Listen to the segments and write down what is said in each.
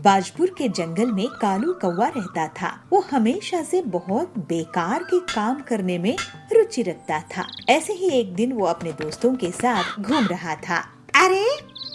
बाजपुर के जंगल में कालू कौवा रहता था। वो हमेशा से बहुत बेकार के काम करने में रुचि रखता था। ऐसे ही एक दिन वो अपने दोस्तों के साथ घूम रहा था। अरे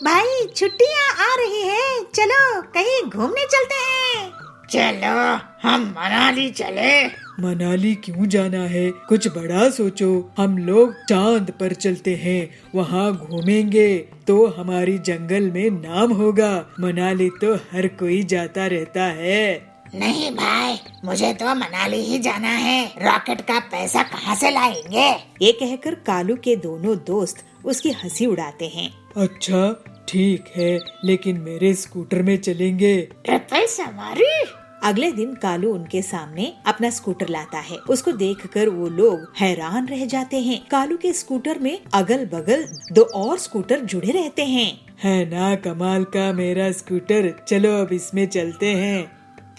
भाई, छुट्टियाँ आ रही है, चलो कहीं घूमने चलते हैं। चलो हम मनाली चले। मनाली क्यों जाना है? कुछ बड़ा सोचो। हम लोग चांद पर चलते हैं, वहाँ घूमेंगे तो हमारी जंगल में नाम होगा। मनाली तो हर कोई जाता रहता है। नहीं भाई, मुझे तो मनाली ही जाना है। रॉकेट का पैसा कहाँ से लाएंगे? ये कहकर कालू के दोनों दोस्त उसकी हंसी उड़ाते हैं। अच्छा ठीक है, लेकिन मेरे स्कूटर में चलेंगे। ट्रिपल सवारी? अगले दिन कालू उनके सामने अपना स्कूटर लाता है। उसको देखकर वो लोग हैरान रह जाते हैं। कालू के स्कूटर में अगल बगल 2 और स्कूटर जुड़े रहते हैं। है ना कमाल का मेरा स्कूटर, चलो अब इसमें चलते हैं।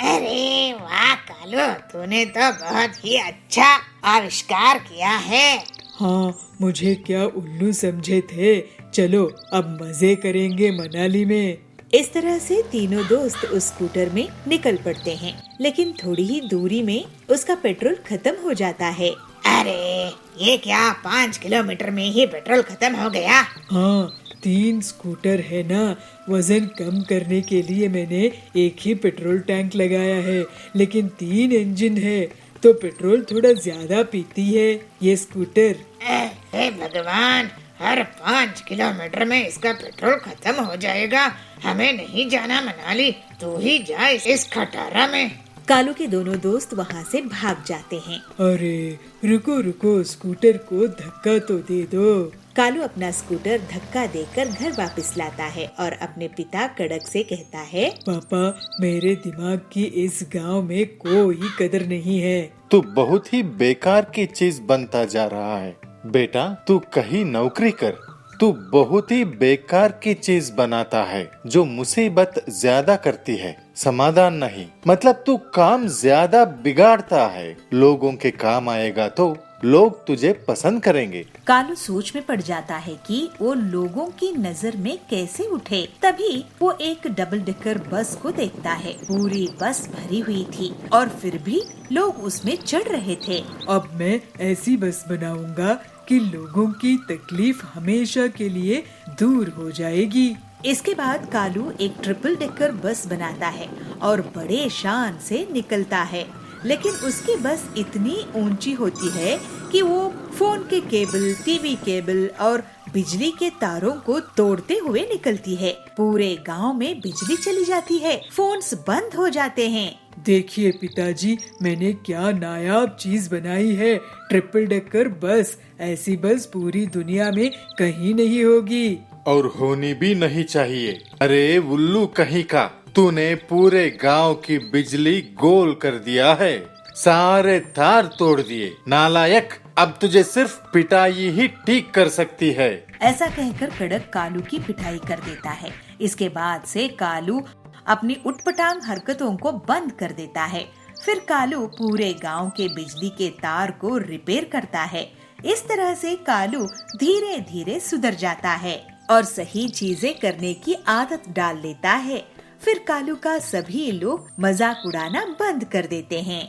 अरे वाह कालू, तूने तो बहुत ही अच्छा आविष्कार किया है। हाँ, मुझे क्या उल्लू समझे थे। चलो अब मजे करेंगे मनाली में। इस तरह से तीनों दोस्त उस स्कूटर में निकल पड़ते हैं, लेकिन थोड़ी ही दूरी में उसका पेट्रोल खत्म हो जाता है। अरे ये क्या, 5 किलोमीटर में ही पेट्रोल खत्म हो गया? हाँ, 3 स्कूटर है ना, वजन कम करने के लिए मैंने एक ही पेट्रोल टैंक लगाया है, लेकिन 3 इंजन है तो पेट्रोल थोड़ा ज्यादा पीती है ये स्कूटर। हे भगवान, हर 5 किलोमीटर में इसका पेट्रोल खत्म हो जाएगा। हमें नहीं जाना मनाली, तू ही जा इस खटारा में। कालू के दोनों दोस्त वहाँ से भाग जाते हैं। अरे रुको रुको, स्कूटर को धक्का तो दे दो। कालू अपना स्कूटर धक्का देकर घर वापस लाता है और अपने पिता कड़क से कहता है, पापा, मेरे दिमाग की इस गांव में कोई कदर नहीं है। तू बहुत ही बेकार की चीज बनता जा रहा है बेटा, तू कहीं नौकरी कर। तू बहुत ही बेकार की चीज बनाता है जो मुसीबत ज्यादा करती है, समाधान नहीं। मतलब तू काम ज्यादा बिगाड़ता है। लोगों के काम आएगा तो लोग तुझे पसंद करेंगे। कालू सोच में पड़ जाता है कि वो लोगों की नजर में कैसे उठे। तभी वो एक डबल डेकर बस को देखता है। पूरी बस भरी हुई थी और फिर भी लोग उसमें चढ़ रहे थे। अब मैं ऐसी बस बनाऊंगा कि लोगों की तकलीफ हमेशा के लिए दूर हो जाएगी। इसके बाद कालू एक ट्रिपल डेकर बस बनाता है और बड़े शान से निकलता है, लेकिन उसकी बस इतनी ऊंची होती है कि वो फोन के केबल, टीवी केबल और बिजली के तारों को तोड़ते हुए निकलती है। पूरे गांव में बिजली चली जाती है, फोन्स बंद हो जाते हैं। देखिए पिताजी, मैंने क्या नायाब चीज बनाई है, ट्रिपल डेकर बस। ऐसी बस पूरी दुनिया में कहीं नहीं होगी और होनी भी नहीं चाहिए। अरे उल्लू कहीं का, तूने पूरे गांव की बिजली गोल कर दिया है, सारे तार तोड़ दिए। नालायक, अब तुझे सिर्फ पिटाई ही ठीक कर सकती है। ऐसा कहकर कड़क कालू की पिटाई कर देता है। इसके बाद से कालू अपनी उटपटांग हरकतों को बंद कर देता है। फिर कालू पूरे गांव के बिजली के तार को रिपेयर करता है। इस तरह से कालू धीरे धीरे सुधर जाता है और सही चीजें करने की आदत डाल लेता है। फिर कालू का सभी लोग मजाक उड़ाना बंद कर देते हैं।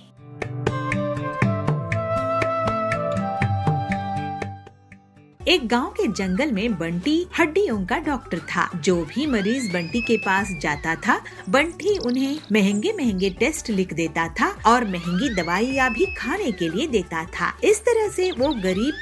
एक गांव के जंगल में बंटी हड्डियों का डॉक्टर था। जो भी मरीज बंटी के पास जाता था, बंटी उन्हें महंगे महंगे टेस्ट लिख देता था और महंगी दवाइयाँ भी खाने के लिए देता था। इस तरह से वो गरीब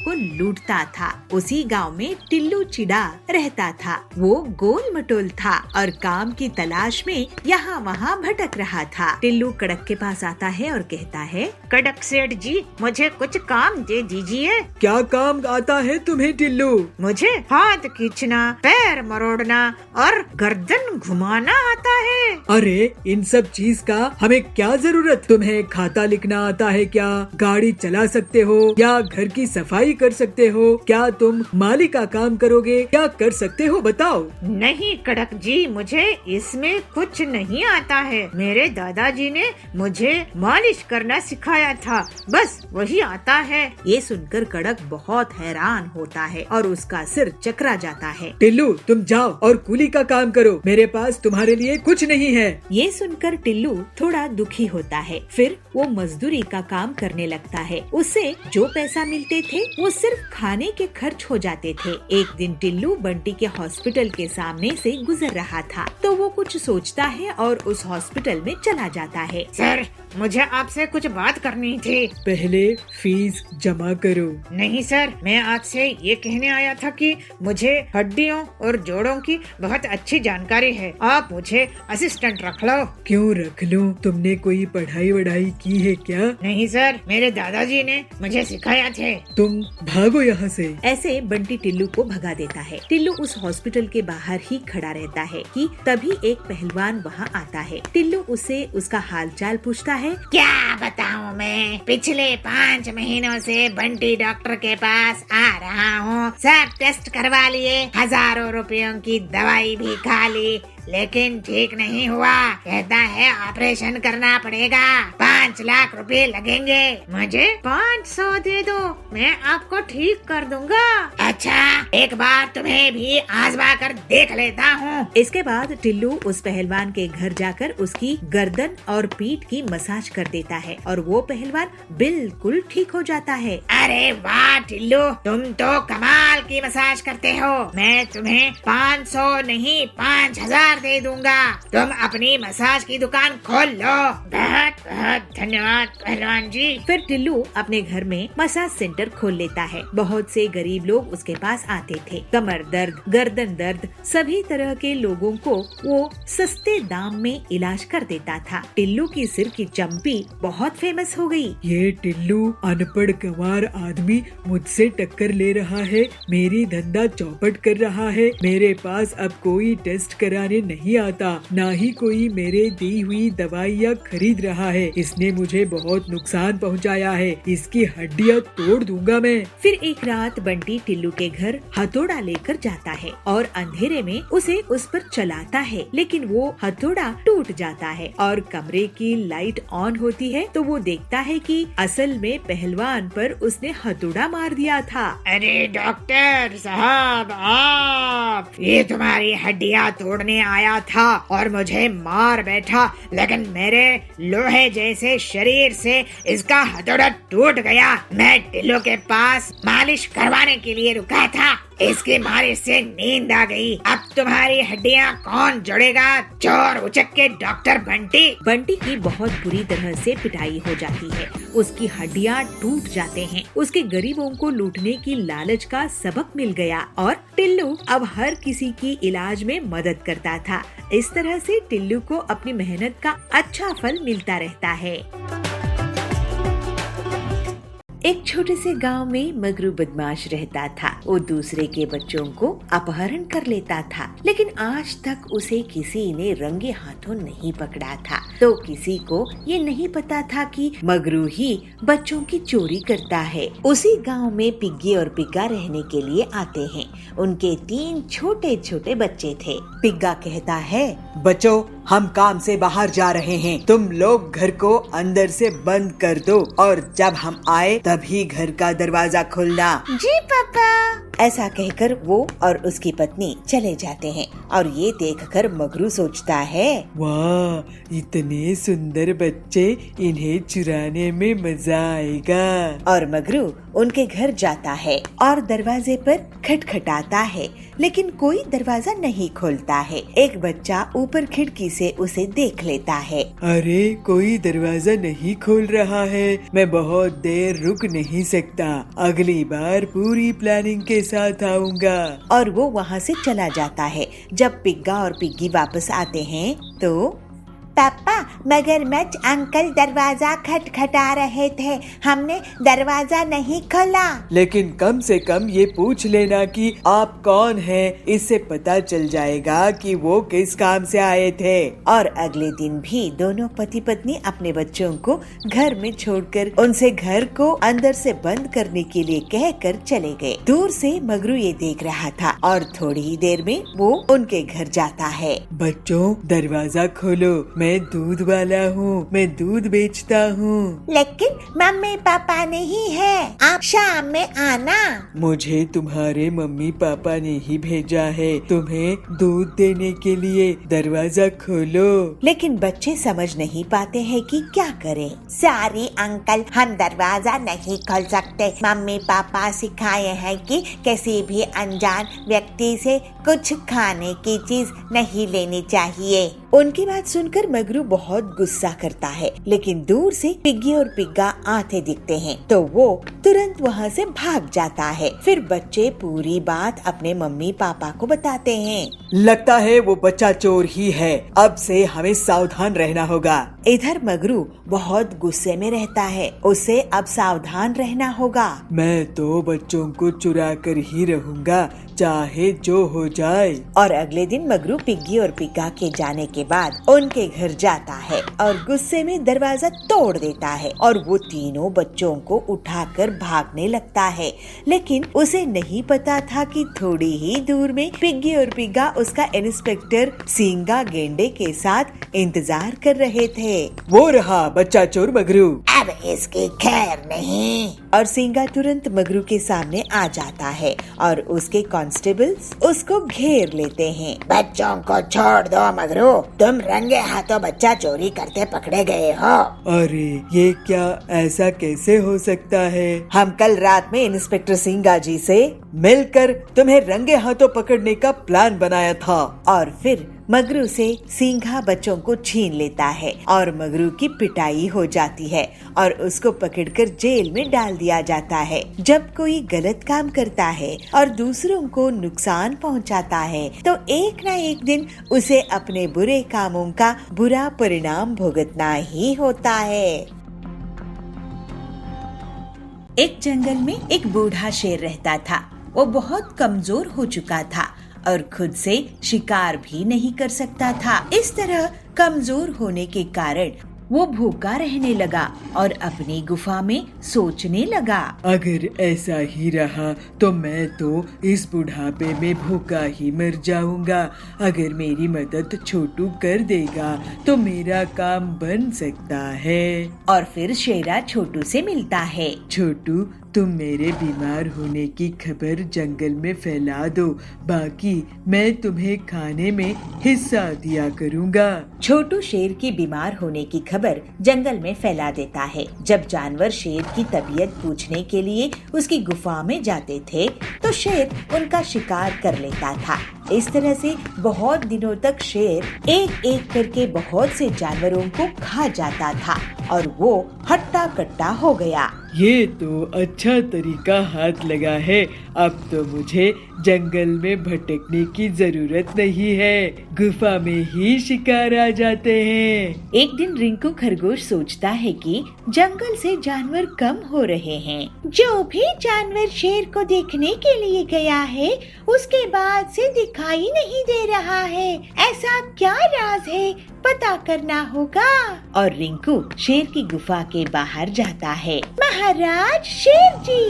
को लूटता था। उसी गांव में टिल्लू चिड़ा रहता था। वो गोल मटोल था और काम की तलाश में यहाँ वहाँ भटक रहा था। टिल्लू कड़क के पास आता है और कहता है, कड़क सेठ जी, मुझे कुछ काम दे दीजिए। क्या काम आता है तुम्हें टिल्लू? मुझे हाथ खींचना, पैर मरोड़ना और गर्दन घुमाना आता है। अरे इन सब चीज का हमें क्या जरूरत? तुम्हें खाता लिखना आता है क्या? गाड़ी चला सकते हो या घर की सफाई कर सकते हो? क्या तुम माली का काम करोगे? क्या कर सकते हो बताओ? नहीं कड़क जी, मुझे इसमें कुछ नहीं आता है। मेरे दादाजी ने मुझे मालिश करना सिखाया था, बस वही आता है। ये सुनकर कड़क बहुत हैरान होता है और उसका सिर चकरा जाता है। टिल्लू, तुम जाओ और कूली का काम करो। मेरे पास तुम्हारे लिए कुछ नहीं नहीं है। ये सुनकर टिल्लू थोड़ा दुखी होता है। फिर वो मजदूरी का काम करने लगता है। उससे जो पैसा मिलते थे वो सिर्फ खाने के खर्च हो जाते थे। एक दिन टिल्लू बंटी के हॉस्पिटल के सामने से गुजर रहा था तो वो कुछ सोचता है और उस हॉस्पिटल में चला जाता है। सर, मुझे आपसे कुछ बात करनी थी। पहले फीस जमा करो। नहीं सर, मैं आपसे ये कहने आया था कि मुझे हड्डियों और जोड़ों की बहुत अच्छी जानकारी है। आप मुझे असिस्टेंट रख लो। क्यों रख लूं? तुमने कोई पढ़ाई वढ़ाई की है क्या? नहीं सर, मेरे दादाजी ने मुझे सिखाया थे। तुम भागो यहाँ से। ऐसे बंटी टिल्लू को भगा देता है। टिल्लू उस हॉस्पिटल के बाहर ही खड़ा रहता है कि तभी एक पहलवान वहाँ आता है। टिल्लू उससे उसका हालचाल पूछता है। क्या बताऊं मैं, पिछले 5 महीनों से बंटी डॉक्टर के पास आ रहा हूँ। सब टेस्ट करवा लिए, हजारों रुपयों की दवाई भी खा ली, लेकिन ठीक नहीं हुआ। कहता है ऑपरेशन करना पड़ेगा, 5 लाख रुपए लगेंगे। मुझे 500 दे दो, मैं आपको ठीक कर दूंगा। अच्छा, एक बार तुम्हें भी आजमा कर देख लेता हूँ। इसके बाद टिल्लू उस पहलवान के घर जाकर उसकी गर्दन और पीठ की मसाज कर देता है और वो पहलवान बिल्कुल ठीक हो जाता है। अरे वाह टिल्लू, तुम तो कमाल की मसाज करते हो। मैं तुम्हें 500 नहीं 5000 दे दूंगा। तुम अपनी मसाज की दुकान खोल लो। बहुत बहुत धन्यवाद पहलवान जी। फिर टिल्लू अपने घर में मसाज सेंटर खोल लेता है। बहुत से गरीब लोग उसके पास आते थे। कमर दर्द, गर्दन दर्द, सभी तरह के लोगों को वो सस्ते दाम में इलाज कर देता था। टिल्लू की सिर की चंपी बहुत फेमस हो गई। ये टिल्लू अनपढ़ गंवार आदमी मुझसे टक्कर ले रहा है, मेरी धंधा चौपट कर रहा है। मेरे पास अब कोई टेस्ट कराने नहीं आता, ना ही कोई मेरे दी हुई दवाइयाँ खरीद रहा है। इसने मुझे बहुत नुकसान पहुँचाया है, इसकी हड्डियाँ तोड़ दूंगा मैं। फिर एक रात बंटी टिल्लू के घर हथौड़ा लेकर जाता है और अंधेरे में उसे उस पर चलाता है, लेकिन वो हथौड़ा टूट जाता है और कमरे की लाइट ऑन होती है तो वो देखता है कि असल में पहलवान पर उसने हथौड़ा मार दिया था। अरे डॉक्टर साहब, आप, ये तुम्हारी हड्डियाँ तोड़ने आया था और मुझे मार बैठा, लेकिन मेरे लोहे जैसे शरीर से इसका हथौड़ा टूट गया। मैं टिल्लू के पास मालिश करवाने के लिए रुका था, इसकी मालिश से नींद आ गई। अब तुम्हारी हड्डियाँ कौन जोड़ेगा, चोर उचक के डॉक्टर बंटी। बंटी की बहुत बुरी तरह से पिटाई हो जाती है, उसकी हड्डियाँ टूट जाते हैं। उसके गरीबों को लूटने की लालच का सबक मिल गया और टिल्लू अब हर किसी की इलाज में मदद करता था। इस तरह से टिल्लू को अपनी मेहनत का अच्छा फल मिलता रहता है। एक छोटे से गांव में मगरू बदमाश रहता था। वो दूसरे के बच्चों को अपहरण कर लेता था, लेकिन आज तक उसे किसी ने रंगे हाथों नहीं पकड़ा था। तो किसी को ये नहीं पता था कि मगरू ही बच्चों की चोरी करता है। उसी गांव में पिग्गी और पिग्गा रहने के लिए आते हैं। उनके 3 छोटे छोटे बच्चे थे। पिग्गा कहता है, बच्चों, हम काम से बाहर जा रहे हैं, तुम लोग घर को अंदर से बंद कर दो और जब हम आए तभी घर का दरवाजा खोलना। जी पापा। ऐसा कहकर वो और उसकी पत्नी चले जाते हैं और ये देखकर मगरू सोचता है, वाह, इतने सुंदर बच्चे, इन्हें चुराने में मजा आएगा। और मगरू उनके घर जाता है और दरवाजे पर खटखटाता है, लेकिन कोई दरवाजा नहीं खोलता है। एक बच्चा ऊपर खिड़की से उसे देख लेता है। अरे, कोई दरवाजा नहीं खोल रहा है, मैं बहुत देर रुक नहीं सकता, अगली बार पूरी प्लानिंग के साथ आऊंगा। और वो वहाँ से चला जाता है। जब पिग्गा और पिग्गी वापस आते हैं तो पापा, मगरमच्छ अंकल दरवाजा खटखटा रहे थे, हमने दरवाजा नहीं खोला। लेकिन कम से कम ये पूछ लेना कि आप कौन हैं, इससे पता चल जाएगा कि वो किस काम से आए थे। और अगले दिन भी दोनों पति पत्नी अपने बच्चों को घर में छोड़कर उनसे घर को अंदर से बंद करने के लिए कहकर चले गए। दूर से मगरू ये देख रहा था और थोड़ी ही देर में वो उनके घर जाता है। बच्चों, दरवाजा खोलो, मैं मैं दूध वाला हूँ, मैं दूध बेचता हूँ। लेकिन मम्मी पापा नहीं है, आप शाम में आना। मुझे तुम्हारे मम्मी पापा ने ही भेजा है तुम्हें दूध देने के लिए, दरवाजा खोलो। लेकिन बच्चे समझ नहीं पाते हैं कि क्या करें। सॉरी अंकल, हम दरवाजा नहीं खोल सकते। मम्मी पापा सिखाए हैं कि किसी भी अनजान व्यक्ति से कुछ खाने की चीज नहीं लेनी चाहिए। उनकी बात सुनकर मगरू बहुत गुस्सा करता है, लेकिन दूर से पिग्गी और पिग्गा आते दिखते हैं तो वो तुरंत वहाँ से भाग जाता है। फिर बच्चे पूरी बात अपने मम्मी पापा को बताते हैं। लगता है वो बच्चा चोर ही है, अब से हमें सावधान रहना होगा। इधर मगरू बहुत गुस्से में रहता है, उसे अब सावधान रहना होगा। मैं तो बच्चों को चुरा कर ही रहूंगा, चाहे जो हो जाए। और अगले दिन मगरू पिग्गी और पिग्गा के जाने के बाद उनके घर जाता है और गुस्से में दरवाजा तोड़ देता है और वो तीनों बच्चों को उठाकर भागने लगता है। लेकिन उसे नहीं पता था कि थोड़ी ही दूर में पिग्गी और पिग्गा उसका इंस्पेक्टर सींगा गेंडे के साथ इंतजार कर रहे थे। वो रहा बच्चा चोर मगरू। अब इसकी खैर नहीं। और सींगा तुरंत मगरू के सामने आ जाता है और उसके कांस्टेबल्स उसको घेर लेते हैं। बच्चों को छोड़ दो मगरू, तुम रंगे हाथों बच्चा चोरी करते पकड़े गए हो। अरे ये क्या, ऐसा कैसे हो सकता है? हम कल रात में इंस्पेक्टर सिंगा जी से मिलकर तुम्हें रंगे हाथों पकड़ने का प्लान बनाया था। और फिर मगरू से सींगा बच्चों को छीन लेता है और मगरू की पिटाई हो जाती है और उसको पकड़कर जेल में डाल दिया जाता है। जब कोई गलत काम करता है और दूसरों को नुकसान पहुंचाता है तो एक न एक दिन उसे अपने बुरे कामों का बुरा परिणाम भुगतना ही होता है। एक जंगल में एक बूढ़ा शेर रहता था। वो बहुत कमजोर हो चुका था और खुद से शिकार भी नहीं कर सकता था। इस तरह कमजोर होने के कारण वो भूखा रहने लगा और अपनी गुफा में सोचने लगा, अगर ऐसा ही रहा तो मैं तो इस बुढ़ापे में भूखा ही मर जाऊंगा। अगर मेरी मदद छोटू कर देगा तो मेरा काम बन सकता है। और फिर शेरा छोटू से मिलता है। छोटू, तुम मेरे बीमार होने की खबर जंगल में फैला दो, बाकी मैं तुम्हें खाने में हिस्सा दिया करूँगा। छोटू शेर की बीमार होने की खबर जंगल में फैला देता है। जब जानवर शेर की तबीयत पूछने के लिए उसकी गुफा में जाते थे तो शेर उनका शिकार कर लेता था। इस तरह से बहुत दिनों तक शेर एक एक करके बहुत से जानवरों को खा जाता था और वो हट्टा कट्टा हो गया। ये तो अच्छा तरीका हाथ लगा है। अब तो मुझे जंगल में भटकने की जरूरत नहीं है, गुफा में ही शिकार आ जाते हैं। एक दिन रिंकू खरगोश सोचता है कि जंगल से जानवर कम हो रहे हैं। जो भी जानवर शेर को देखने के लिए गया है उसके बाद से दिखाई नहीं दे रहा है। ऐसा क्या राज है, पता करना होगा। और रिंकू शेर की गुफा के बाहर जाता है। महाराज शेर जी,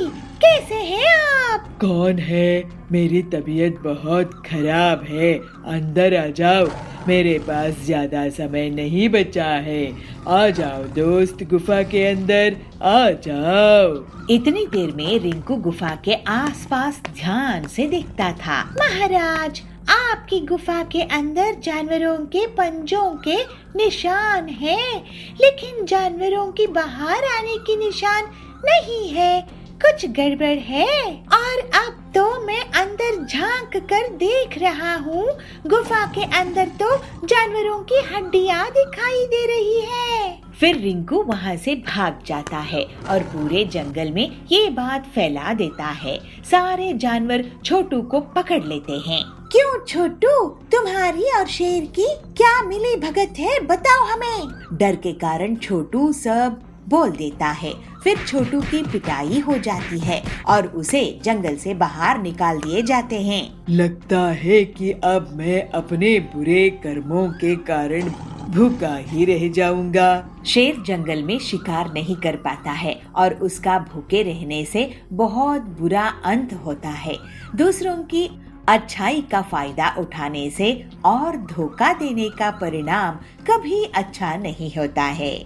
कैसे हैं आप? कौन है? मेरी तबीयत बहुत खराब है, अंदर आ जाओ, मेरे पास ज्यादा समय नहीं बचा है। आ जाओ दोस्त, गुफा के अंदर आ जाओ। इतनी देर में रिंकू गुफा के आसपास ध्यान से देखता था। महाराज, आपकी गुफा के अंदर जानवरों के पंजों के निशान हैं, लेकिन जानवरों की बाहर आने की निशान नहीं है। कुछ गड़बड़ है। और अब तो मैं अंदर झांक कर देख रहा हूँ, गुफा के अंदर तो जानवरों की हड्डियाँ दिखाई दे रही है। फिर रिंकू वहाँ से भाग जाता है और पूरे जंगल में ये बात फैला देता है। सारे जानवर छोटू को पकड़ लेते हैं। क्यों छोटू, तुम्हारी और शेर की क्या मिली भगत है, बताओ हमें। डर के कारण छोटू सब बोल देता है। फिर छोटू की पिटाई हो जाती है और उसे जंगल से बाहर निकाल दिए जाते हैं। लगता है कि अब मैं अपने बुरे कर्मों के कारण भूखा ही रह जाऊंगा। शेर जंगल में शिकार नहीं कर पाता है और उसका भूखे रहने से बहुत बुरा अंत होता है। दूसरों की अच्छाई का फायदा उठाने से और धोखा देने का परिणाम कभी अच्छा नहीं होता है।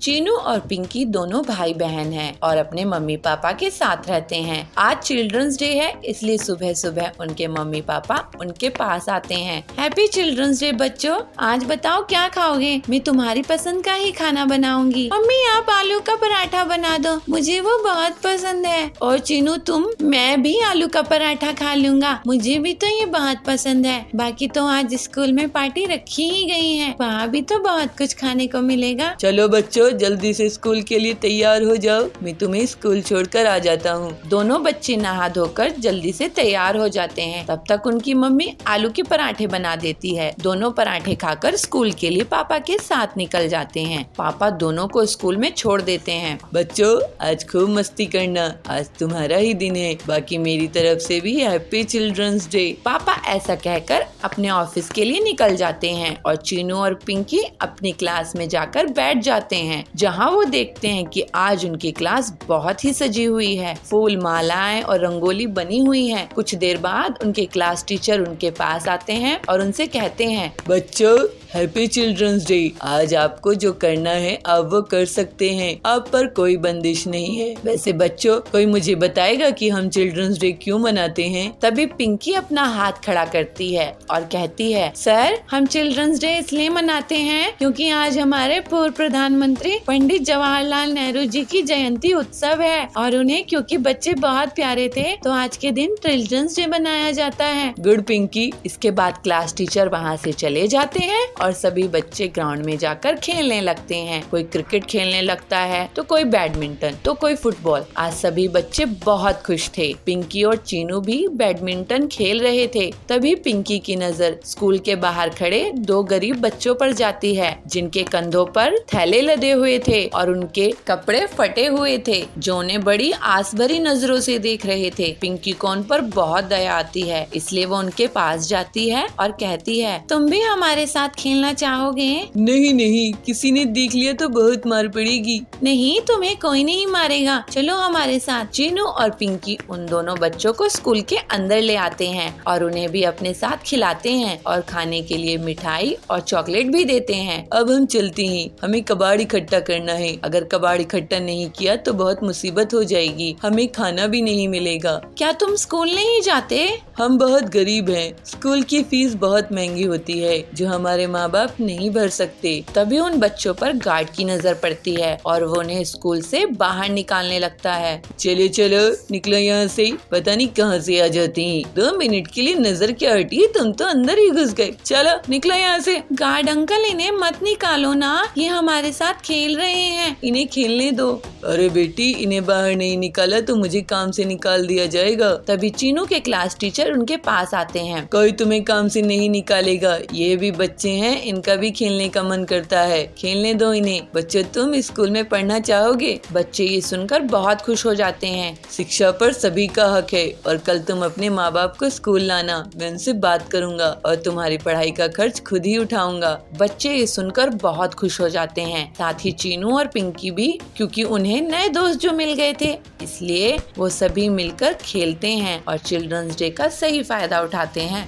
चीनू और पिंकी दोनों भाई बहन हैं और अपने मम्मी पापा के साथ रहते हैं। आज चिल्ड्रंस डे है, इसलिए सुबह सुबह उनके मम्मी पापा उनके पास आते हैं। हैप्पी चिल्ड्रंस डे बच्चों, आज बताओ क्या खाओगे? मैं तुम्हारी पसंद का ही खाना बनाऊंगी। मम्मी आप आलू का पराठा बना दो, मुझे वो बहुत पसंद है। और चीनू तुम? मैं भी आलू का पराठा खा लूंगा, मुझे भी तो ये बहुत पसंद है। बाकी तो आज स्कूल में पार्टी रखी ही गई है, वहाँ भी तो बहुत कुछ खाने को मिलेगा। चलो बच्चों जल्दी से स्कूल के लिए तैयार हो जाओ, मैं तुम्हें स्कूल छोड़कर आ जाता हूँ। दोनों बच्चे नहा धोकर जल्दी से तैयार हो जाते हैं। तब तक उनकी मम्मी आलू के पराठे बना देती है। दोनों पराठे खाकर स्कूल के लिए पापा के साथ निकल जाते हैं। पापा दोनों को स्कूल में छोड़ देते हैं। बच्चों आज खूब मस्ती करना, आज तुम्हारा ही दिन है। बाकी मेरी तरफ से भी हैप्पी चिल्ड्रंस डे। पापा ऐसा कहकर अपने ऑफिस के लिए निकल जाते हैं और चीनू और पिंकी अपनी क्लास में जाकर बैठ जाते हैं, जहां वो देखते हैं कि आज उनकी क्लास बहुत ही सजी हुई है। फूल, मालाएं और रंगोली बनी हुई है। कुछ देर बाद उनके क्लास टीचर उनके पास आते हैं और उनसे कहते हैं, बच्चों हैप्पी चिल्ड्रंस डे। आज आपको जो करना है आप वो कर सकते हैं, आप पर कोई बंदिश नहीं है। वैसे बच्चों कोई मुझे बताएगा कि हम चिल्ड्रंस डे क्यों मनाते हैं? तभी पिंकी अपना हाथ खड़ा करती है और कहती है, सर हम चिल्ड्रंस डे इसलिए मनाते हैं क्योंकि आज हमारे पूर्व प्रधानमंत्री पंडित जवाहरलाल नेहरू जी की जयंती उत्सव है और उन्हें क्योंकि बच्चे बहुत प्यारे थे तो आज के दिन चिल्ड्रंस डे मनाया जाता है। गुड पिंकी। इसके बाद क्लास टीचर वहाँ से चले जाते हैं और सभी बच्चे ग्राउंड में जाकर खेलने लगते हैं। कोई क्रिकेट खेलने लगता है तो कोई बैडमिंटन तो कोई फुटबॉल। आज सभी बच्चे बहुत खुश थे। पिंकी और चीनू भी बैडमिंटन खेल रहे थे। तभी पिंकी की नजर स्कूल के बाहर खड़े दो गरीब बच्चों पर जाती है, जिनके कंधों पर थैले लदे हुए थे और उनके कपड़े फटे हुए थे, जो उन्हें बड़ी आस भरी नजरों से देख रहे थे। पिंकी को उन पर बहुत दया आती है, इसलिए वो उनके पास जाती है और कहती है, तुम भी हमारे साथ खेलना चाहोगे? नहीं नहीं, किसी ने देख लिया तो बहुत मार पड़ेगी। नहीं, तुम्हें कोई नहीं मारेगा, चलो हमारे साथ। चीनू और पिंकी उन दोनों बच्चों को स्कूल के अंदर ले आते हैं और उन्हें भी अपने साथ खिलाते हैं और खाने के लिए मिठाई और चॉकलेट भी देते हैं। अब हम चलते हैं, हमें कबाड़ इकट्ठा करना है। अगर कबाड़ इकट्ठा नहीं किया तो बहुत मुसीबत हो जाएगी, हमें खाना भी नहीं मिलेगा। क्या तुम स्कूल नहीं जाते? हम बहुत गरीब हैं, स्कूल की फीस बहुत महंगी होती है जो हमारे माँ बाप नहीं भर सकते। तभी उन बच्चों पर गार्ड की नजर पड़ती है और वो उन्हें स्कूल से बाहर निकालने लगता है। चलो चलो निकलो यहाँ से, पता नहीं कहाँ से आ जाती हैं। 2 मिनट के लिए नजर क्या हटी, तुम तो अंदर ही घुस गए। चलो निकलो यहाँ से। गार्ड अंकल इन्हें मत निकालो ना, ये हमारे साथ खेल रहे हैं, इन्हें खेलने दो। अरे बेटी इन्हें बाहर नहीं निकाला तो मुझे काम से निकाल दिया जाएगा। तभी चीनू के क्लास टीचर उनके पास आते हैं। कोई तुम्हें काम से नहीं निकालेगा, ये भी बच्चे हैं, इनका भी खेलने का मन करता है, खेलने दो इन्हें। बच्चों तुम स्कूल में पढ़ना चाहोगे? बच्चे ये सुनकर बहुत खुश हो जाते हैं। शिक्षा पर सभी का हक है और कल तुम अपने माँ बाप को स्कूल लाना, मैं उनसे बात करूँगा और तुम्हारी पढ़ाई का खर्च खुद ही उठाऊंगा। बच्चे ये सुनकर बहुत खुश हो जाते हैं, साथ ही चीनू और पिंकी भी, क्योंकि उन्हें नए दोस्त जो मिल गए थे, इसलिए वो सभी मिलकर खेलते हैं और चिल्ड्रंस डे का सही फायदा उठाते हैं।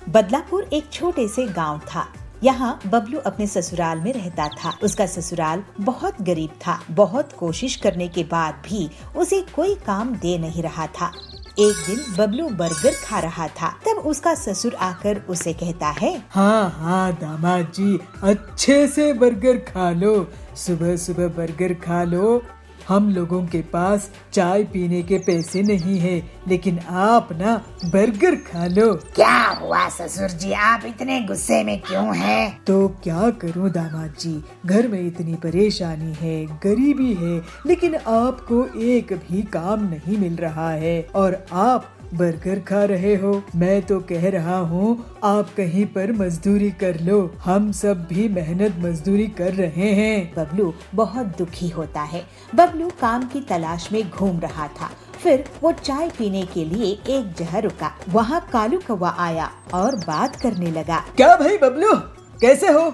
बदलापुर एक छोटे से गांव था। यहाँ बबलू अपने ससुराल में रहता था। उसका ससुराल बहुत गरीब था। बहुत कोशिश करने के बाद भी उसे कोई काम दे नहीं रहा था। एक दिन बबलू बर्गर खा रहा था, तब उसका ससुर आकर उसे कहता है, हाँ हाँ दामाद जी, अच्छे से बर्गर खा लो, सुबह सुबह बर्गर खा लो। हम लोगों के पास चाय पीने के पैसे नहीं है, लेकिन आप ना बर्गर खा लो। क्या हुआ ससुर जी, आप इतने गुस्से में क्यों हैं? तो क्या करूं दामाद जी, घर में इतनी परेशानी है, गरीबी है, लेकिन आपको एक भी काम नहीं मिल रहा है और आप बर्गर खा रहे हो। मैं तो कह रहा हूँ आप कहीं पर मजदूरी कर लो, हम सब भी मेहनत मजदूरी कर रहे हैं। बबलू बहुत दुखी होता है। बबलू काम की तलाश में घूम रहा था। फिर वो चाय पीने के लिए एक जगह रुका। वहाँ कालू कौवा आया और बात करने लगा। क्या भाई बबलू, कैसे हो?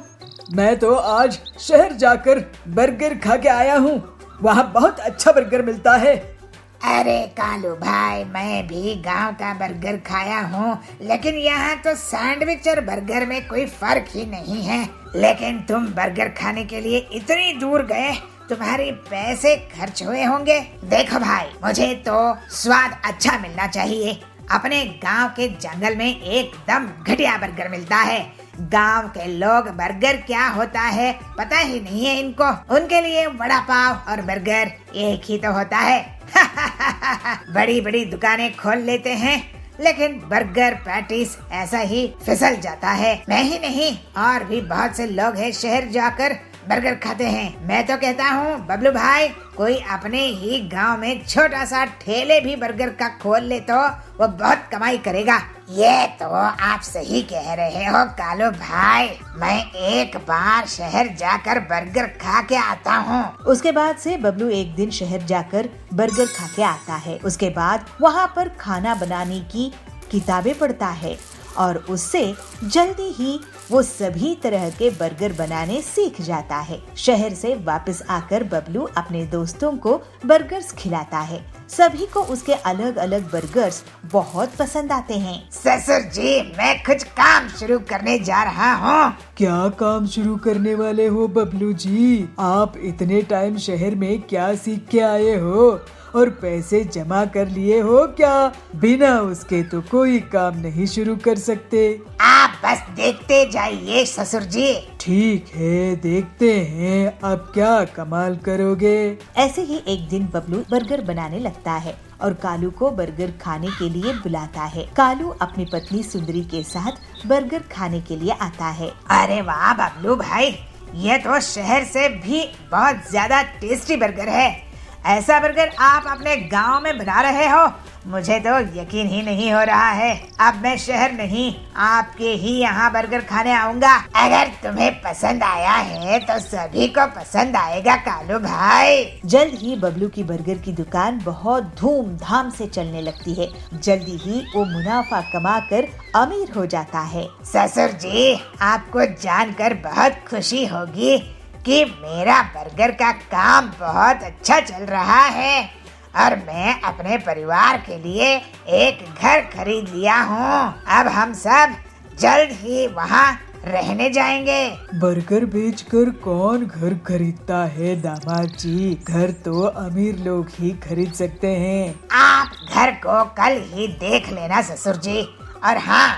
मैं तो आज शहर जाकर बर्गर खा के आया हूँ। वहाँ बहुत अच्छा बर्गर मिलता है। अरे कालू भाई, मैं भी गांव का बर्गर खाया हूँ, लेकिन यहाँ तो सैंडविच और बर्गर में कोई फर्क ही नहीं है। लेकिन तुम बर्गर खाने के लिए इतनी दूर गए, तुम्हारे पैसे खर्च हुए होंगे। देखो भाई, मुझे तो स्वाद अच्छा मिलना चाहिए। अपने गांव के जंगल में एकदम घटिया बर्गर मिलता है। गांव के लोग बर्गर क्या होता है पता ही नहीं है इनको। उनके लिए वड़ा पाव और बर्गर एक ही तो होता है। बड़ी बड़ी दुकानें खोल लेते हैं, लेकिन बर्गर पैटीज ऐसा ही फिसल जाता है। मैं ही नहीं, और भी बहुत से लोग हैं शहर जाकर बर्गर खाते हैं। मैं तो कहता हूँ बबलू भाई, कोई अपने ही गांव में छोटा सा ठेले भी बर्गर का खोल ले तो वो बहुत कमाई करेगा। ये तो आप सही कह रहे हो कालू भाई। मैं एक बार शहर जाकर बर्गर खा के आता हूँ। उसके बाद से बबलू एक दिन शहर जाकर बर्गर खा के आता है। उसके बाद वहाँ पर खाना बनाने की किताबें पढ़ता है और उससे जल्दी ही वो सभी तरह के बर्गर बनाने सीख जाता है। शहर से वापस आकर बबलू अपने दोस्तों को बर्गर्स खिलाता है। सभी को उसके अलग अलग बर्गर्स बहुत पसंद आते हैं। ससुर जी, मैं कुछ काम शुरू करने जा रहा हूँ। क्या काम शुरू करने वाले हो बबलू जी? आप इतने टाइम शहर में क्या सीख के आए हो और पैसे जमा कर लिए हो क्या? बिना उसके तो कोई काम नहीं शुरू कर सकते। आप बस देखते जाइए ससुर जी। ठीक है, देखते हैं अब क्या कमाल करोगे। ऐसे ही एक दिन बबलू बर्गर बनाने लगता है और कालू को बर्गर खाने के लिए बुलाता है। कालू अपनी पत्नी सुंदरी के साथ बर्गर खाने के लिए आता है। अरे वाह बबलू भाई, ये तो शहर से भी बहुत ज्यादा टेस्टी बर्गर है। ऐसा बर्गर आप अपने गांव में बना रहे हो? मुझे तो यकीन ही नहीं हो रहा है। अब मैं शहर नहीं, आपके ही यहाँ बर्गर खाने आऊँगा। अगर तुम्हें पसंद आया है तो सभी को पसंद आएगा कालू भाई। जल्द ही बबलू की बर्गर की दुकान बहुत धूमधाम से चलने लगती है। जल्दी ही वो मुनाफा कमाकर अमीर हो जाता है। ससुर जी, आपको जानकर बहुत खुशी होगी कि मेरा बर्गर का काम बहुत अच्छा चल रहा है और मैं अपने परिवार के लिए एक घर खरीद लिया हूँ। अब हम सब जल्द ही वहाँ रहने जाएंगे। बर्गर बेचकर कौन घर खरीदता है दामाद जी? घर तो अमीर लोग ही खरीद सकते हैं। आप घर को कल ही देख लेना ससुर जी। और हाँ,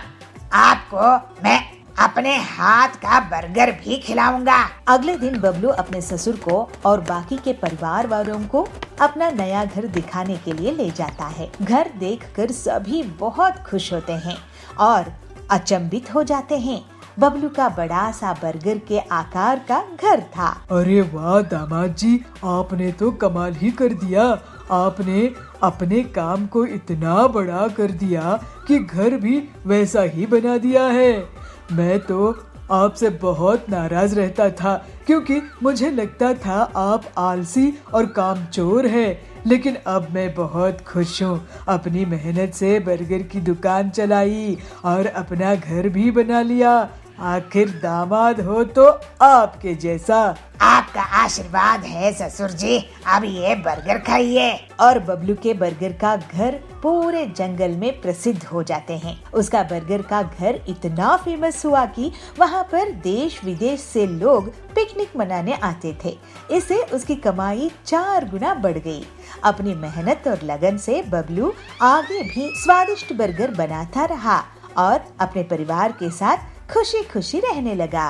आपको मैं अपने हाथ का बर्गर भी खिलाऊंगा। अगले दिन बबलू अपने ससुर को और बाकी के परिवार वालों को अपना नया घर दिखाने के लिए ले जाता है। घर देखकर सभी बहुत खुश होते हैं और अचंभित हो जाते हैं। बबलू का बड़ा सा बर्गर के आकार का घर था। अरे वाह दामाद जी, आपने तो कमाल ही कर दिया। आपने अपने काम को इतना बड़ा कर दिया कि घर भी वैसा ही बना दिया है। मैं तो आपसे बहुत नाराज रहता था क्योंकि मुझे लगता था आप आलसी और कामचोर हैं, लेकिन अब मैं बहुत खुश हूँ। अपनी मेहनत से बर्गर की दुकान चलाई और अपना घर भी बना लिया। आखिर दामाद हो तो आपके जैसा। आपका आशीर्वाद है ससुर जी। अब ये बर्गर खाइए। और बबलू के बर्गर का घर पूरे जंगल में प्रसिद्ध हो जाते हैं। उसका बर्गर का घर इतना फेमस हुआ कि वहाँ पर देश विदेश से लोग पिकनिक मनाने आते थे। इससे उसकी कमाई 4 गुना बढ़ गई। अपनी मेहनत और लगन से बबलू आगे भी स्वादिष्ट बर्गर बनाता रहा और अपने परिवार के साथ खुशी खुशी रहने लगा।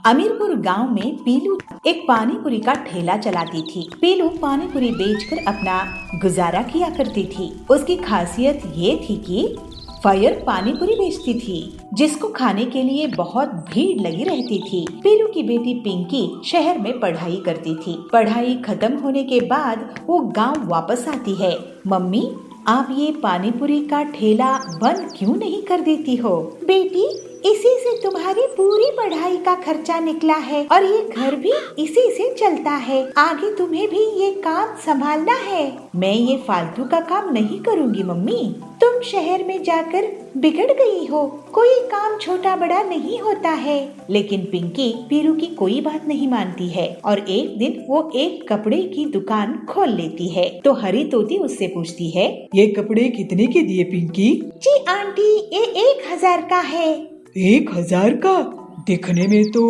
अमीरपुर गांव में पीलू एक पानी पूरी का ठेला चलाती थी। पीलू पानी पूरी बेचकर अपना गुजारा किया करती थी। उसकी खासियत ये थी कि फायर पानी पूरी बेचती थी, जिसको खाने के लिए बहुत भीड़ लगी रहती थी। पीलू की बेटी पिंकी शहर में पढ़ाई करती थी। पढ़ाई खत्म होने के बाद वो गांव वापस आती है। मम्मी, आप ये पानी पूरी का ठेला बंद क्यों नहीं कर देती हो? बेटी, इसी से तुम्हारी पूरी पढ़ाई का खर्चा निकला है और ये घर भी इसी से चलता है। आगे तुम्हें भी ये काम संभालना है। मैं ये फालतू का काम नहीं करूँगी मम्मी। तुम शहर में जाकर बिगड़ गई हो। कोई काम छोटा बड़ा नहीं होता है। लेकिन पिंकी पीलू की कोई बात नहीं मानती है और एक दिन वो एक कपड़े की दुकान खोल लेती है। तो हरी तोती उससे पूछती है, ये कपड़े कितने के दिए पिंकी? जी आंटी, ये 1000 का है। 1000 का? दिखने में तो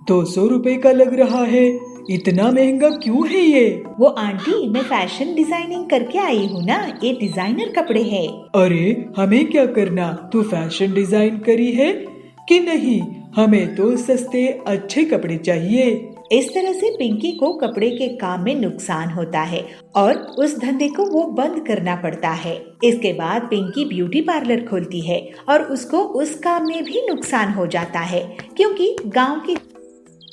200 रुपए का लग रहा है। इतना महंगा क्यों है ये? वो आंटी, मैं फैशन डिजाइनिंग करके आई हूँ ना, ये डिजाइनर कपड़े हैं। अरे हमें क्या करना? तू फैशन डिजाइन करी है कि नहीं? हमें तो सस्ते अच्छे कपड़े चाहिए। इस तरह से पिंकी को कपड़े के काम में नुकसान होता है और उस धंधे को वो बंद करना पड़ता है। इसके बाद पिंकी ब्यूटी पार्लर खोलती है और उसको उस काम में भी नुकसान हो जाता है, क्योंकि गांव की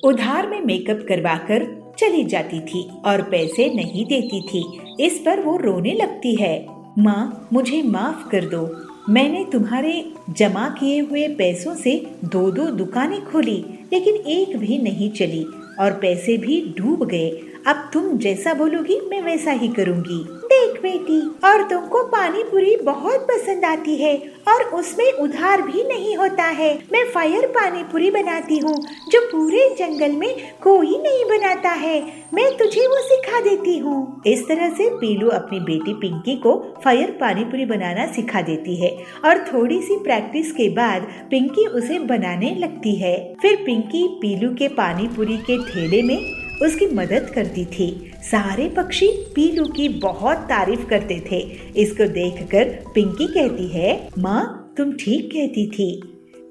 उधार में मेकअप करवाकर चली जाती थी और पैसे नहीं देती थी। इस पर वो रोने लगती है। माँ, मुझे माफ कर दो। मैंने तुम्हारे जमा किए हुए पैसों से 2-2 दुकानें खोली, लेकिन एक भी नहीं चली और पैसे भी डूब गए। अब तुम जैसा बोलोगी मैं वैसा ही करूँगी। देख बेटी, औरतों को पानी पूरी बहुत पसंद आती है और उसमें उधार भी नहीं होता है। मैं फायर पानी पूरी बनाती हूँ जो पूरे जंगल में कोई नहीं बनाता है। मैं तुझे वो सिखा देती हूँ। इस तरह से पीलू अपनी बेटी पिंकी को फायर पानी पूरी बनाना सिखा देती है और थोड़ी सी प्रैक्टिस के बाद पिंकी उसे बनाने लगती है। फिर पिंकी पीलू के पानी पूरी के ठेले में उसकी मदद करती थी। सारे पक्षी पीलू की बहुत तारीफ करते थे। इसको देखकर पिंकी कहती है, माँ, तुम ठीक कहती थी।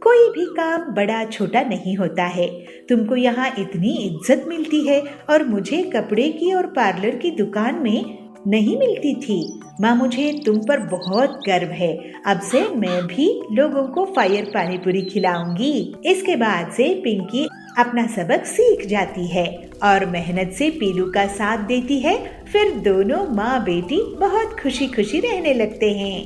कोई भी काम बड़ा छोटा नहीं होता है। तुमको यहाँ इतनी इज्जत मिलती है और मुझे कपड़े की और पार्लर की दुकान में नहीं मिलती थी। माँ, मुझे तुम पर बहुत गर्व है। अब से मैं भी लोगों को फायर पानी पूरी खिलाऊंगी। इसके बाद से पिंकी अपना सबक सीख जाती है और मेहनत से पीलू का साथ देती है। फिर दोनों माँ बेटी बहुत खुशी खुशी रहने लगते हैं।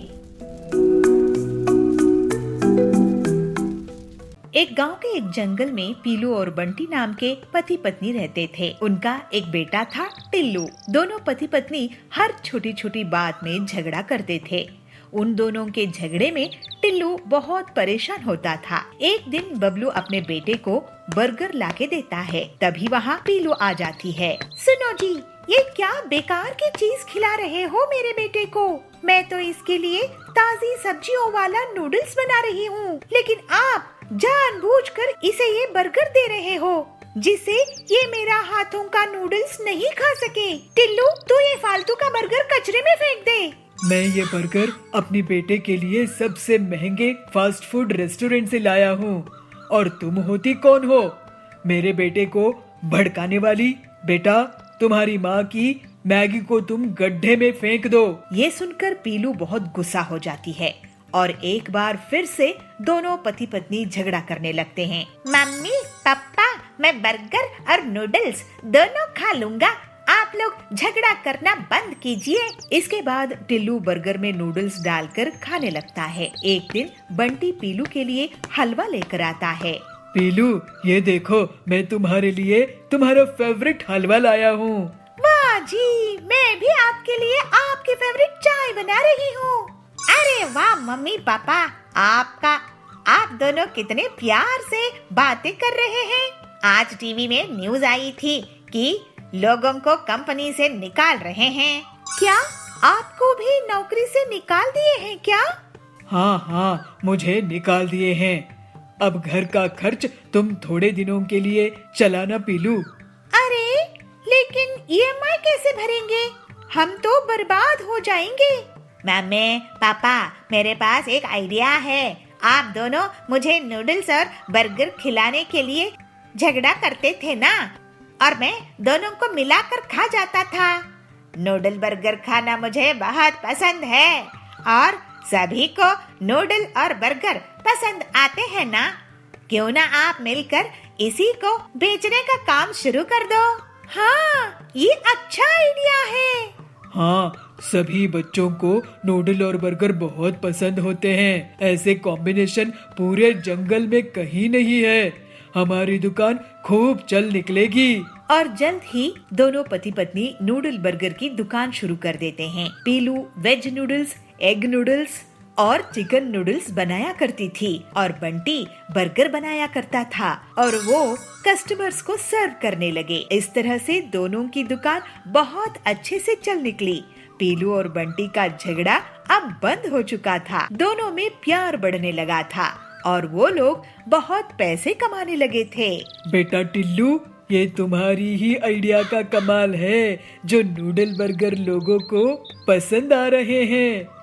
एक गांव के एक जंगल में पीलू और बंटी नाम के पति पत्नी रहते थे। उनका एक बेटा था, टिल्लू। दोनों पति पत्नी हर छोटी छोटी बात में झगड़ा करते थे। उन दोनों के झगड़े में टिल्लू बहुत परेशान होता था। एक दिन बबलू अपने बेटे को बर्गर लाके देता है। तभी वहाँ पीलू आ जाती है। सुनो जी, ये क्या बेकार की चीज खिला रहे हो मेरे बेटे को? मैं तो इसके लिए ताजी सब्जियों वाला नूडल्स बना रही हूँ, लेकिन आप जानबूझकर इसे ये बर्गर दे रहे हो जिससे ये मेरा हाथों का नूडल्स नहीं खा सके। टिल्लू, तू ये फालतू का बर्गर कचरे में फेंक दे। मैं ये बर्गर अपने बेटे के लिए सबसे महंगे फास्ट फूड रेस्टोरेंट से लाया हूँ और तुम होती कौन हो मेरे बेटे को भड़काने वाली? बेटा, तुम्हारी माँ की मैगी को तुम गड्ढे में फेंक दो। ये सुनकर पीलू बहुत गुस्सा हो जाती है और एक बार फिर से दोनों पति पत्नी झगड़ा करने लगते हैं। मम्मी, पापा, मैं बर्गर और नूडल्स दोनों खा लूंगा। आप लोग झगड़ा करना बंद कीजिए। इसके बाद टिल्लू बर्गर में नूडल्स डालकर खाने लगता है। एक दिन बंटी पीलू के लिए हलवा लेकर आता है। पीलू, ये देखो, मैं तुम्हारे लिए तुम्हारा फेवरेट हलवा लाया हूँ। वाह जी, मैं भी आपके लिए आपकी फेवरेट चाय बना रही हूँ। अरे वाह मम्मी पापा, आप दोनों कितने प्यार से बातें कर रहे हैं। आज टीवी में न्यूज आई थी कि लोगों को कंपनी से निकाल रहे हैं। क्या आपको भी नौकरी से निकाल दिए हैं क्या? हाँ, मुझे निकाल दिए हैं। अब घर का खर्च तुम थोड़े दिनों के लिए चलाना पीलू। अरे लेकिन EMI कैसे भरेंगे? हम तो बर्बाद हो जाएंगे। मम्मी पापा, मेरे पास एक आइडिया है। आप दोनों मुझे नूडल्स और बर्गर खिलाने के लिए झगड़ा करते थे ना, और मैं दोनों को मिलाकर खा जाता था। नूडल बर्गर खाना मुझे बहुत पसंद है और सभी को नूडल और बर्गर पसंद आते हैं ना। क्यों ना आप मिलकर इसी को बेचने का काम शुरू कर दो। हाँ, ये अच्छा आइडिया है। हाँ, सभी बच्चों को नूडल और बर्गर बहुत पसंद होते हैं। ऐसे कॉम्बिनेशन पूरे जंगल में कहीं नहीं है। हमारी दुकान खूब चल निकलेगी। और जल्द ही दोनों पति पत्नी नूडल बर्गर की दुकान शुरू कर देते हैं। पीलू वेज नूडल्स, एग नूडल्स और चिकन नूडल्स बनाया करती थी और बंटी बर्गर बनाया करता था और वो कस्टमर्स को सर्व करने लगे। इस तरह से दोनों की दुकान बहुत अच्छे से चल निकली। पीलू और बंटी का झगड़ा अब बंद हो चुका था। दोनों में प्यार बढ़ने लगा था और वो लोग बहुत पैसे कमाने लगे थे। बेटा टिल्लू, ये तुम्हारी ही आइडिया का कमाल है जो नूडल बर्गर लोगों को पसंद आ रहे हैं।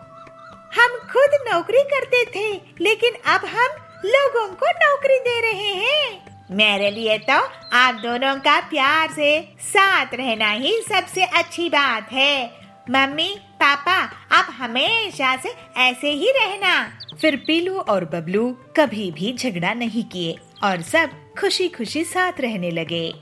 हम खुद नौकरी करते थे लेकिन अब हम लोगों को नौकरी दे रहे हैं। मेरे लिए तो आप दोनों का प्यार से साथ रहना ही सबसे अच्छी बात है। मम्मी पापा, आप हमेशा से ऐसे ही रहना। फिर पीलू और बबलू कभी भी झगड़ा नहीं किए और सब खुशी खुशी साथ रहने लगे।